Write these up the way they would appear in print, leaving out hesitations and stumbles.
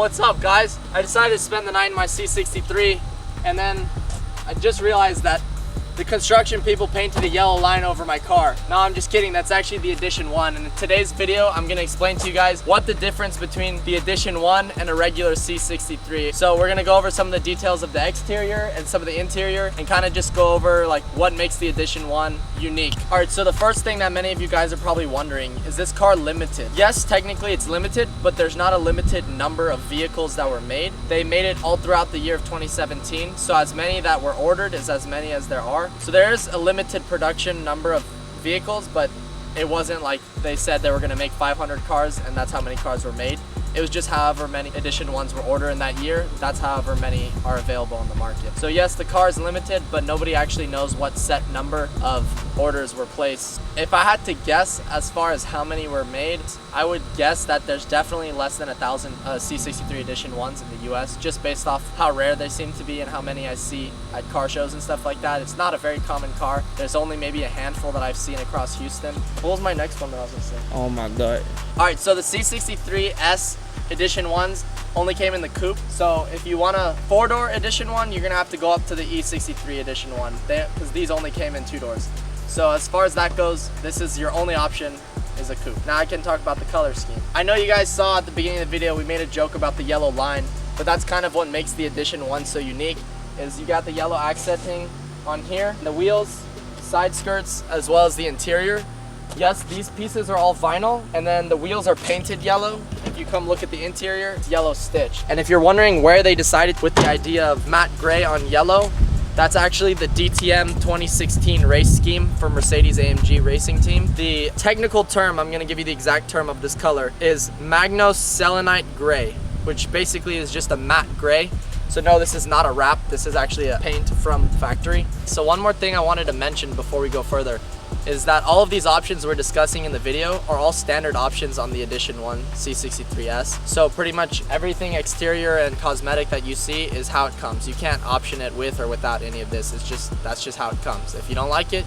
what's up guys? I decided to spend the night in my C63 and then I just realized that the construction people painted a yellow line over my car. No, I'm just kidding. That's actually the Edition 1. And in today's video, I'm gonna explain to you guys what the difference between the Edition 1 and a regular C63. So we're gonna go over some of the details of the exterior and some of the interior and kind of just go over like what makes the Edition 1 unique. All right, so the first thing that many of you guys are probably wondering, is this car limited? Yes, technically it's limited, but there's not a limited number of vehicles that were made. They made it all throughout the year of 2017. So as many that were ordered is as many as there are. So there's a limited production number of vehicles, but it wasn't like they said they were gonna make 500 cars and that's how many cars were made. It was just however many Edition 1s were ordered in that year, that's however many are available on the market. So yes, the car is limited, but nobody actually knows what set number of orders were placed. If I had to guess as far as how many were made, I would guess that there's definitely less than 1,000 C63 Edition 1s in the US, just based off how rare they seem to be and how many I see at car shows and stuff like that. It's not a very common car. There's only maybe a handful that I've seen across Houston. What was my next one that I was gonna say? Oh my god. All right, so the C63s Edition 1s only came in the coupe. So if you want a 4-door Edition 1, you're gonna have to go up to the E63 Edition 1, because these only came in 2 doors. So as far as that goes, this is your only option, is a coupe. Now I can talk about the color scheme. I know you guys saw at the beginning of the video, we made a joke about the yellow line, but that's kind of what makes the Edition 1 so unique, is you got the yellow accenting on here, the wheels, side skirts, as well as the interior. Yes, these pieces are all vinyl, and then the wheels are painted yellow. If you come look at the interior, it's yellow stitch. And if you're wondering where they decided with the idea of matte gray on yellow, that's actually the DTM 2016 race scheme for Mercedes-AMG racing team. The technical term, I'm gonna give you the exact term of this color, is magnoselenite gray, which basically is just a matte gray. So no, this is not a wrap, this is actually a paint from factory. So one more thing I wanted to mention before we go further is that all of these options we're discussing in the video are all standard options on the Edition 1 C63s. So pretty much everything exterior and cosmetic that you see is how it comes. You can't option it with or without any of this. That's just how it comes. If you don't like it,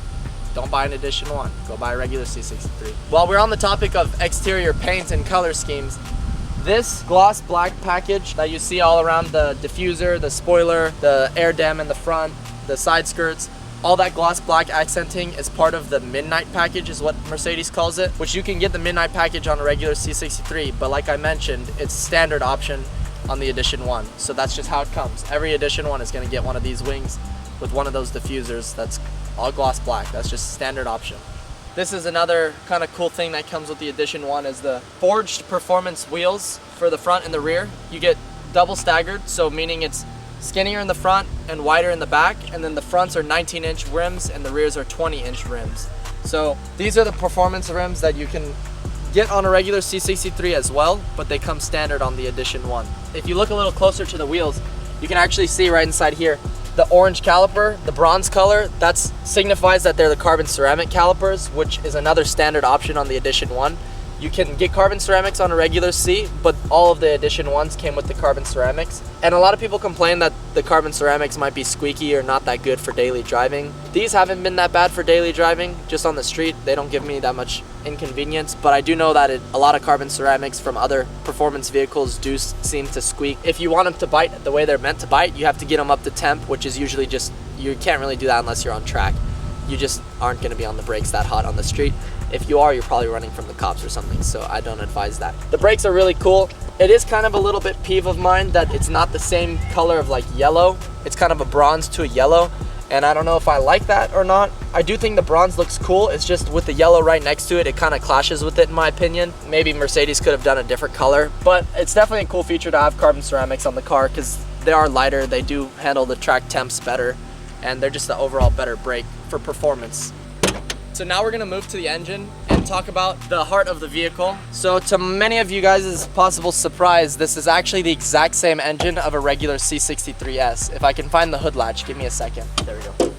don't buy an Edition 1. Go buy a regular C63. While we're on the topic of exterior paint and color schemes, this gloss black package that you see all around the diffuser, the spoiler, the air dam in the front, the side skirts, all that gloss black accenting is part of the midnight package, is what Mercedes calls it, which you can get the midnight package on a regular C63, but like I mentioned, it's standard option on the Edition 1. So that's just how it comes. Every Edition 1 is gonna get one of these wings with one of those diffusers that's all gloss black. That's just standard option. This is another kind of cool thing that comes with the Edition 1 is the forged performance wheels for the front and the rear. You get double staggered, so meaning it's skinnier in the front and wider in the back, and then the fronts are 19-inch rims and the rears are 20-inch rims. So these are the performance rims that you can get on a regular C63 as well, but they come standard on the Edition 1. If you look a little closer to the wheels, you can actually see right inside here the orange caliper, the bronze color, that signifies that they're the carbon ceramic calipers, which is another standard option on the Edition 1. You can get carbon ceramics on a regular C, but all of the Edition 1s came with the carbon ceramics. And a lot of people complain that the carbon ceramics might be squeaky or not that good for daily driving. These haven't been that bad for daily driving, just on the street. They don't give me that much inconvenience, but I do know that a lot of carbon ceramics from other performance vehicles do seem to squeak. If you want them to bite the way they're meant to bite, you have to get them up to temp, which is usually just, you can't really do that unless you're on track. You just aren't gonna be on the brakes that hot on the street. If you are, you're probably running from the cops or something, so I don't advise that. The brakes are really cool. It is kind of a little bit peeve of mine that it's not the same color of like yellow. It's kind of a bronze to a yellow, and I don't know if I like that or not. I do think the bronze looks cool. It's just with the yellow right next to it, it kind of clashes with it in my opinion. Maybe Mercedes could have done a different color, but it's definitely a cool feature to have carbon ceramics on the car because they are lighter, they do handle the track temps better, and they're just the overall better brake for performance. So now we're gonna move to the engine and talk about the heart of the vehicle. So to many of you guys' possible surprise, this is actually the exact same engine of a regular C63s. If I can find the hood latch, give me a second. There we go.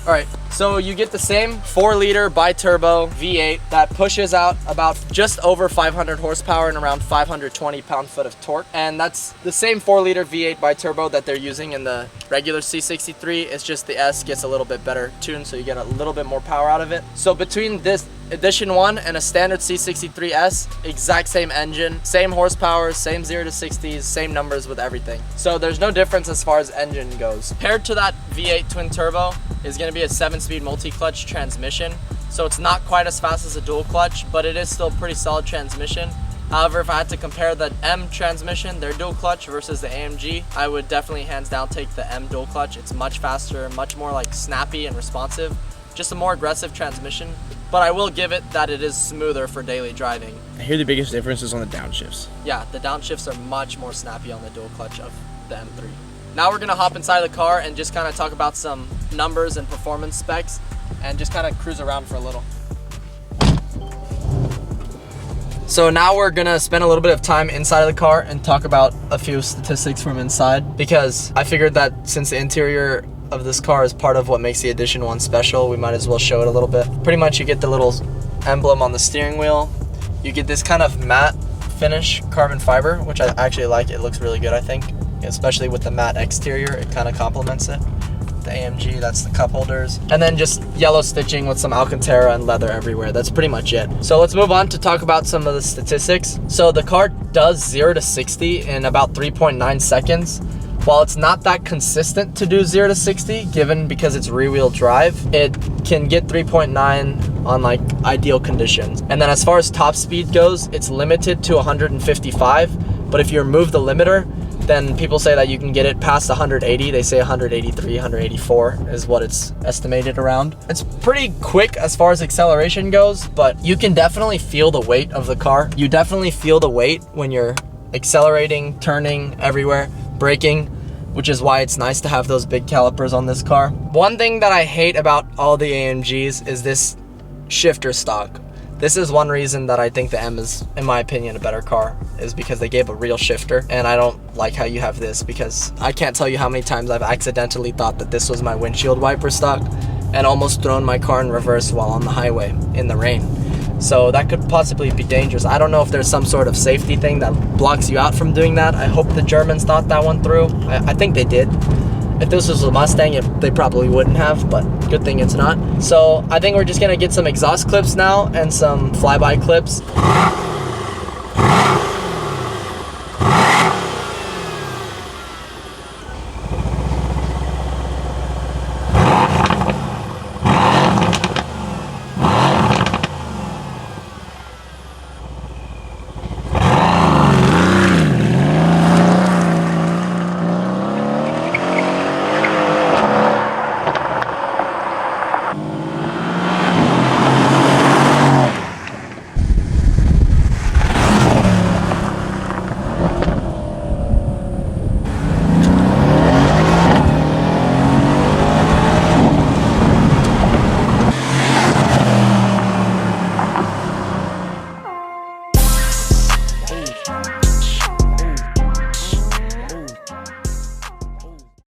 All right, so you get the same 4-liter bi-turbo V8 that pushes out about just over 500 horsepower and around 520 pound-foot of torque. And that's the same 4-liter V8 bi-turbo that they're using in the regular C63. It's just the S gets a little bit better tuned, so you get a little bit more power out of it. So between this Edition 1 and a standard C63S, exact same engine, same horsepower, same 0 to 60s, same numbers with everything. So there's no difference as far as engine goes. Paired to that V8 twin turbo is going to be a 7-speed multi-clutch transmission. So it's not quite as fast as a dual clutch, but it is still a pretty solid transmission. However, if I had to compare the M transmission, their dual clutch, versus the AMG, I would definitely hands down take the M dual clutch. It's much faster, much more like snappy and responsive. Just a more aggressive transmission, but I will give it that it is smoother for daily driving. I hear the biggest difference is on the downshifts. Yeah, the downshifts are much more snappy on the dual clutch of the M3. Now we're gonna hop inside the car and just kind of talk about some numbers and performance specs and just kind of cruise around for a little. So now we're gonna spend a little bit of time inside of the car and talk about a few statistics from inside, because I figured that since the interior of this car is part of what makes the Edition 1 special, we might as well show it a little bit. Pretty much you get the little emblem on the steering wheel. You get this kind of matte finish carbon fiber, which I actually like. It looks really good, I think, especially with the matte exterior. It kind of complements it. The AMG, that's the cup holders. And then just yellow stitching with some Alcantara and leather everywhere. That's pretty much it. So let's move on to talk about some of the statistics. So the car does 0 to 60 in about 3.9 seconds. While it's not that consistent to do 0 to 60, given because it's rear-wheel drive, it can get 3.9 on like ideal conditions. And then as far as top speed goes, it's limited to 155, but if you remove the limiter, then people say that you can get it past 180. They say 183, 184 is what it's estimated around. It's pretty quick as far as acceleration goes, but you can definitely feel the weight of the car. You definitely feel the weight when you're accelerating, turning, everywhere, braking, which is why it's nice to have those big calipers on this car. One thing that I hate about all the AMGs is this shifter stock. This is one reason that I think the M is, in my opinion, a better car, is because they gave a real shifter, and I don't like how you have this, because I can't tell you how many times I've accidentally thought that this was my windshield wiper stock and almost thrown my car in reverse while on the highway in the rain. So that could possibly be dangerous. I don't know if there's some sort of safety thing that blocks you out from doing that. I hope the Germans thought that one through. I think they did. If this was a Mustang, they probably wouldn't have, but good thing it's not. So I think we're just gonna get some exhaust clips now and some flyby clips.